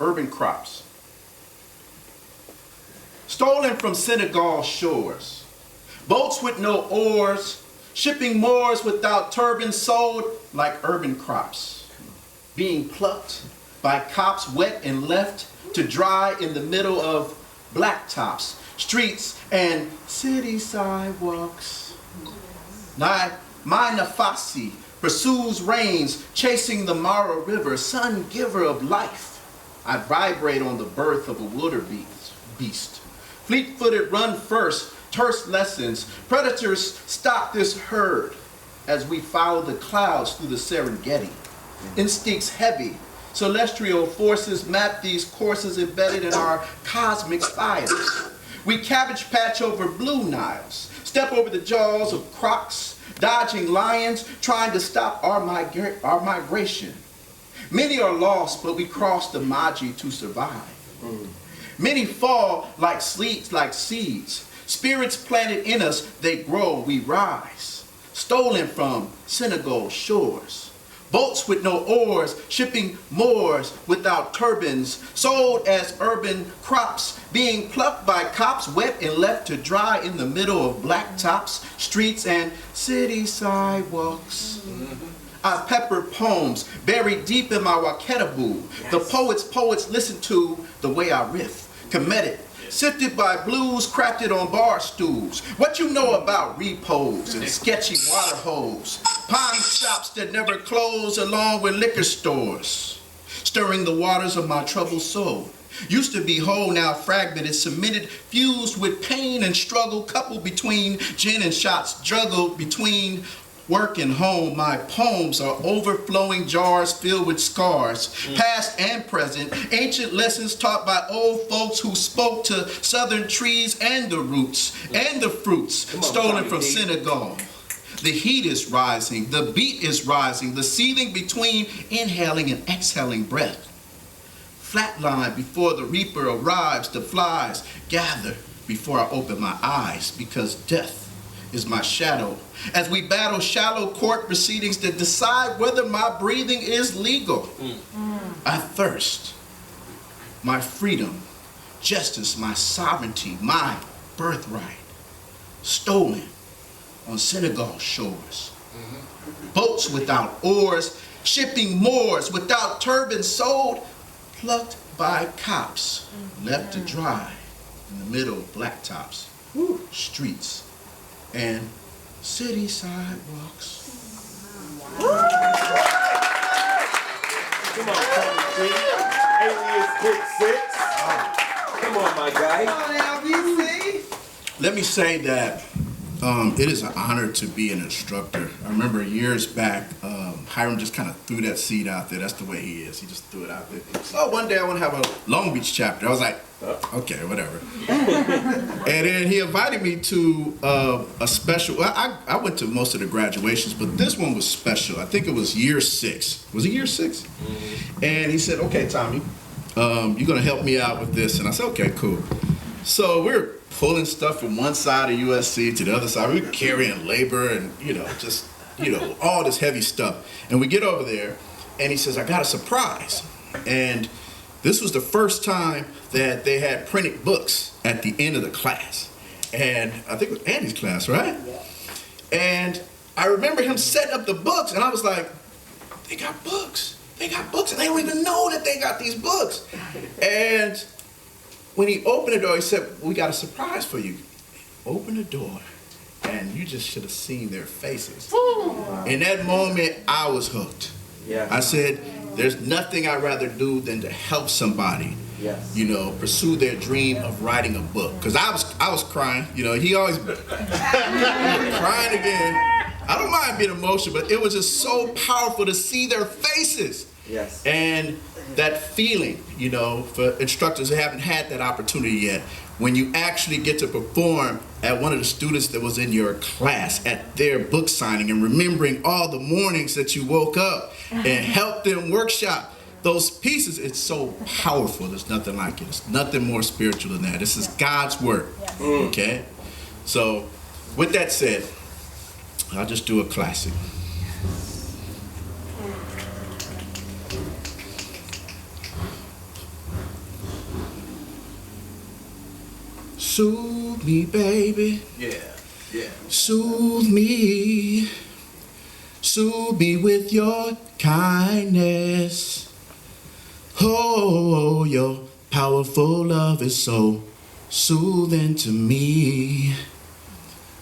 urban crops. Stolen from Senegal shores. Boats with no oars, shipping moors without turbans, sold like urban crops. Being plucked by cops, wet and left to dry in the middle of blacktops, streets, and city sidewalks. My Nafasi pursues rains, chasing the Mara River, sun giver of life. I vibrate on the birth of a wildebeest. Fleet-footed run first, terse lessons. Predators stop this herd as we follow the clouds through the Serengeti. Instincts heavy, celestial forces map these courses embedded in our cosmic fires. We cabbage patch over blue Niles, step over the jaws of crocs, dodging lions, trying to stop our migration. Many are lost, but we cross the Maji to survive. Many fall like seeds. Spirits planted in us, they grow, we rise. Stolen from Senegal shores. Boats with no oars, shipping moors without turbans, sold as urban crops, being plucked by cops, wet and left to dry in the middle of blacktops, streets, and city sidewalks. I pepper poems buried deep in my Waketabu. Yes. The poets listen to the way I riff, committed, sifted by blues, crafted on bar stools. What you know about repos and sketchy water holes, pawn shops that never close along with liquor stores, stirring the waters of my troubled soul. Used to be whole, now fragmented, cemented, fused with pain and struggle, coupled between gin and shots, juggled between work and home. My poems are overflowing jars filled with scars, past and present, ancient lessons taught by old folks who spoke to southern trees and the roots and the fruits stolen from Senegal. The heat is rising, the beat is rising, the seething between inhaling and exhaling breath. Flatline before the reaper arrives, the flies gather before I open my eyes, because death is my shadow. As we battle shallow court proceedings that decide whether my breathing is legal. I thirst. My freedom, justice, my sovereignty, my birthright, stolen on Senegal shores. Boats without oars, shipping moors without turbans, sold, plucked by cops, left to dry in the middle of blacktops, streets, and city sidewalks. Come on, Tony G. Alias Quick Six. Come on, my guy. Come on, LBC. Let me say that it is an honor to be an instructor. I remember years back, Hiram just kind of threw that seed out there. That's the way he is. He just threw it out there. So one day I want to have a Long Beach chapter. I was like, okay, whatever. And then he invited me to a special. Well, I went to most of the graduations, but this one was special. I think it was year 6. Was it year 6? And he said, okay, Tommy, you're going to help me out with this. And I said, okay, cool. So we're pulling stuff from one side of USC to the other side. We're carrying labor and, just, all this heavy stuff. And we get over there, and he says, I got a surprise. And this was the first time that they had printed books at the end of the class. And I think it was Andy's class, right? Yeah. And I remember him setting up the books, and I was like, they got books. They got books, and they don't even know that they got these books. And when he opened the door, he said, we got a surprise for you. Open the door, and you just should have seen their faces. In that moment, I was hooked. Yeah. I said, there's nothing I'd rather do than to help somebody, pursue their dream of writing a book. Because I was crying. He always crying again. I don't mind being emotional, but it was just so powerful to see their faces. Yes. And that feeling, for instructors who haven't had that opportunity yet, when you actually get to perform at one of the students that was in your class at their book signing and remembering all the mornings that you woke up and helped them workshop those pieces, it's so powerful. There's nothing like it. It's nothing more spiritual than that. This is God's work, okay? So with that said, I'll just do a classic. Soothe me, baby. Yeah, yeah. Soothe me. Soothe me with your kindness. Oh, your powerful love is so soothing to me.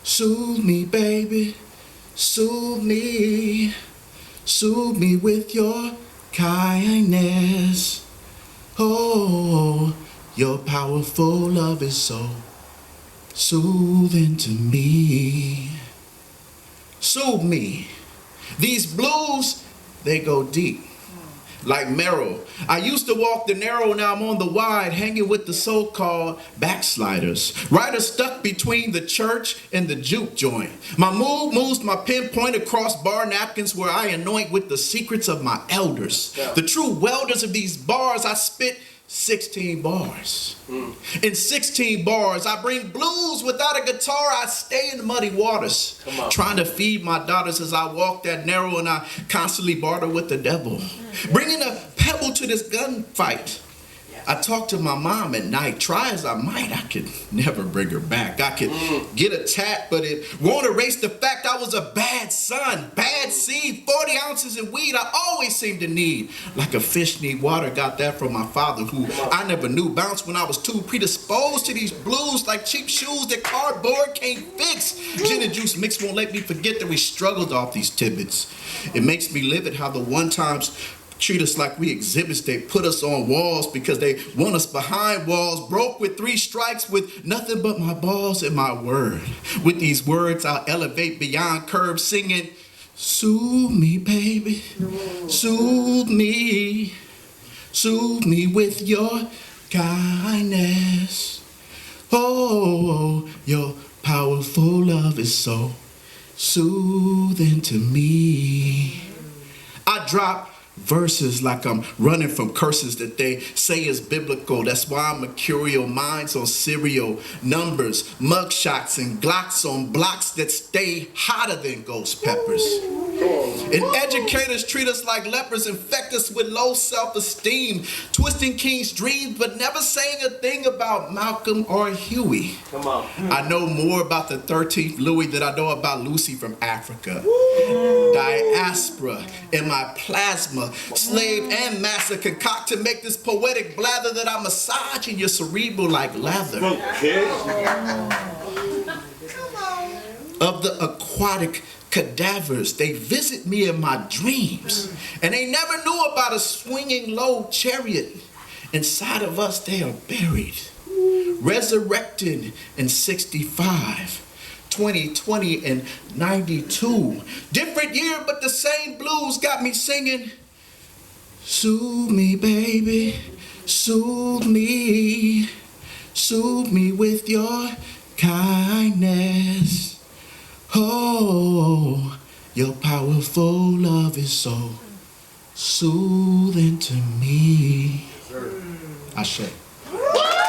Soothe me, baby. Soothe me. Soothe me with your kindness. Oh, your powerful love is so soothing to me. Soothe me. These blues, they go deep. Like marrow. I used to walk the narrow, now I'm on the wide, hanging with the so-called backsliders. Riders stuck between the church and the juke joint. My mood moves my pinpoint across bar napkins where I anoint with the secrets of my elders. The true welders of these bars, I spit 16 bars. In 16 bars, I bring blues. Without a guitar, I stay in muddy waters. Trying to feed my daughters as I walk that narrow and I constantly barter with the devil. Bringing a pebble to this gunfight. I talk to my mom at night. Try as I might, I could never bring her back. I could get attacked, but it won't erase the fact I was a bad son, bad seed, 40 ounces of weed I always seem to need. Like a fish need water, got that from my father, who I never knew bounced when I was too predisposed to these blues, like cheap shoes that cardboard can't fix. Gin and juice mix won't let me forget that we struggled off these tidbits. It makes me livid how the one times treat us like we exhibits. They put us on walls because they want us behind walls, broke with 3 strikes with nothing but my balls and my word. With these words I'll elevate beyond curves, singing, soothe me, baby, soothe me with your kindness. Oh, your powerful love is so soothing to me. I drop verses like I'm running from curses that they say is biblical. That's why I'm mercurial, minds on serial numbers, mugshots and Glocks on blocks that stay hotter than ghost peppers. And educators treat us like lepers, infect us with low self-esteem, twisting King's dreams, but never saying a thing about Malcolm or Huey. Come on. I know more about the 13th Louis than I know about Lucy from Africa. Diaspora in my plasma, slave and master concoct to make this poetic blather that I massage in your cerebral like leather. Of the aquatic cadavers, they visit me in my dreams, and they never knew about a swinging low chariot. Inside of us they are buried, resurrected in 65, 2020 and 92. Different year but the same blues got me singing, soothe me, baby, soothe me with your kindness. Oh, your powerful love is so soothing to me. Ashe.